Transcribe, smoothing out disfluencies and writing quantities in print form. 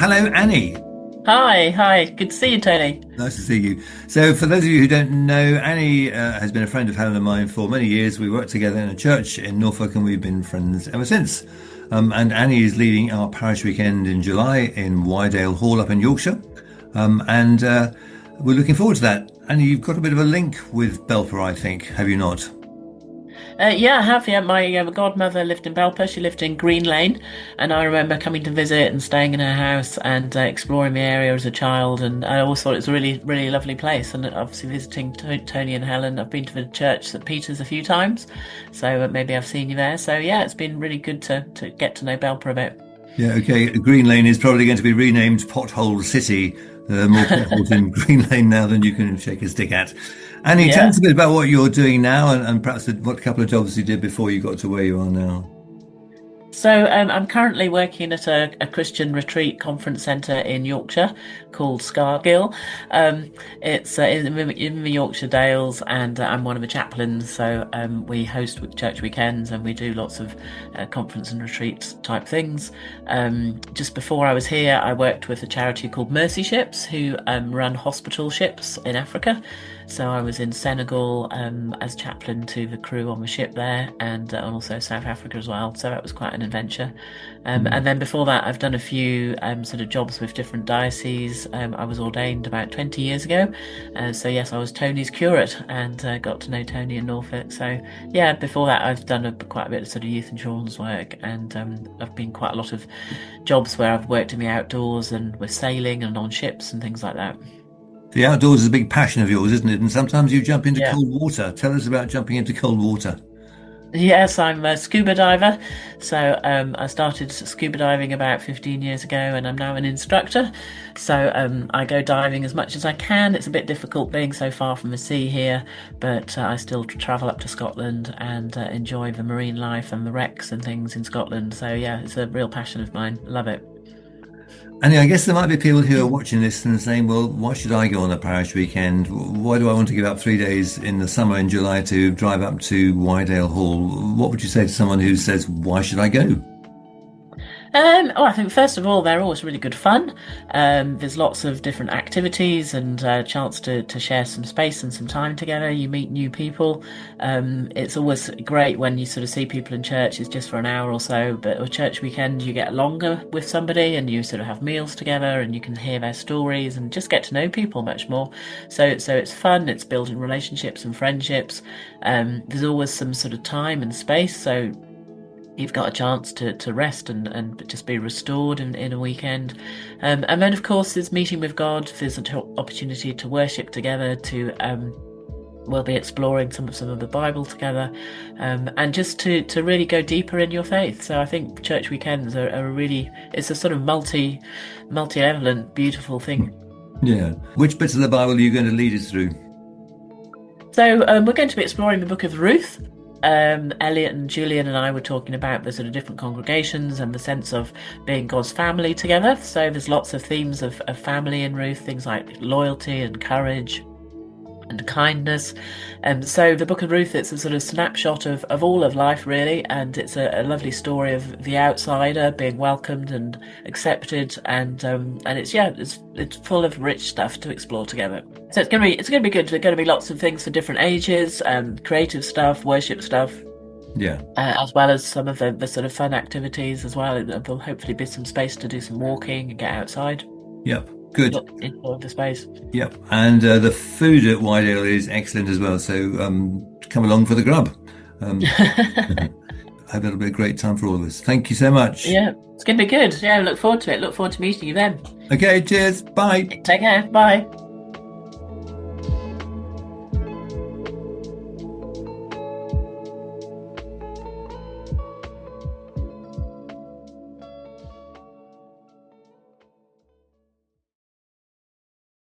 hello, Annie. Hi. Good to see you, Tony. Nice to see you. So, for those of you who don't know, Annie has been a friend of Helen and mine for many years. We worked together in a church in Norfolk, and we've been friends ever since. And Annie is leading our parish weekend in July in Wydale Hall up in Yorkshire. And we're looking forward to that. Annie, you've got a bit of a link with Belper, I think, have you not? Yeah, I have. Yeah, my godmother lived in Belper. She lived in Green Lane, and I remember coming to visit and staying in her house and exploring the area as a child. And I always thought it was a really lovely place. And obviously visiting Tony and Helen, I've been to the church St Peter's a few times, so maybe I've seen you there. So yeah, it's been really good to get to know Belper a bit. Yeah, okay. Green Lane is probably going to be renamed Pothole City. There are more potholes in Green Lane now than you can shake a stick at. Annie, tell us Yeah. a bit about what you're doing now and perhaps what couple of jobs you did before you got to where you are now. So I'm currently working at a Christian retreat conference centre in Yorkshire called Scargill. It's in the Yorkshire Dales, and I'm one of the chaplains. So we host church weekends and we do lots of conference and retreat type things. Just before I was here, I worked with a charity called Mercy Ships, who run hospital ships in Africa. So I was in Senegal as chaplain to the crew on the ship there, and also South Africa as well. So that was quite an adventure. And then before that, I've done a few sort of jobs with different dioceses. I was ordained about 20 years ago. So yes, I was Tony's curate and got to know Tony in Norfolk. So yeah, before that, I've done quite a bit of sort of youth and children's work, and I've been quite a lot of jobs where I've worked in the outdoors and with sailing and on ships and things like that. The outdoors is a big passion of yours, isn't it? And sometimes you jump into Yeah. cold water. Tell us about jumping into cold water. Yes, I'm a scuba diver. So I started scuba diving about 15 years ago, and I'm now an instructor. So I go diving as much as I can. It's a bit difficult being so far from the sea here, but I still travel up to Scotland and enjoy the marine life and the wrecks and things in Scotland. So yeah, it's a real passion of mine. Love it. Annie, I guess there might be people who are watching this and saying, well, why should I go on a parish weekend? Why do I want to give up 3 days in the summer in July to drive up to Wydale Hall? What would you say to someone who says, why should I go? I think first of all, they're always really good fun. There's lots of different activities and chance to share some space and some time together. You meet new people. It's always great when you sort of see people in church. It's just for an hour or so, but a church weekend, you get longer with somebody and you sort of have meals together and you can hear their stories and just get to know people much more. So it's fun. It's building relationships and friendships. There's always some sort of time and space. So you've got a chance to rest and just be restored in a weekend. And then, of course, there's meeting with God. There's an opportunity to worship together, we'll be exploring some of the Bible together, and just to really go deeper in your faith. So I think church weekends are really, it's a sort of multi-evident, beautiful thing. Yeah. Which bits of the Bible are you going to lead us through? So we're going to be exploring the book of Ruth. Elliot and Julian and I were talking about the sort of different congregations and the sense of being God's family together. So there's lots of themes of family in Ruth, things like loyalty and courage and kindness. So the book of Ruth, it's a sort of snapshot of all of life, really, and it's a lovely story of the outsider being welcomed and accepted, and it's full of rich stuff to explore together. So it's gonna be good. There's gonna be lots of things for different ages, creative stuff, worship stuff, Yeah. as well as some of the sort of fun activities as well. There'll hopefully be some space to do some walking and get outside, Yep. Good. enjoy the space. Yep. And the food at Wydale is excellent as well. So come along for the grub. Um, I hope it'll be a great time for all of us. Thank you so much. Yeah, it's going to be good. Yeah, look forward to it. Look forward to meeting you then. Okay, cheers. Bye. Take care. Bye.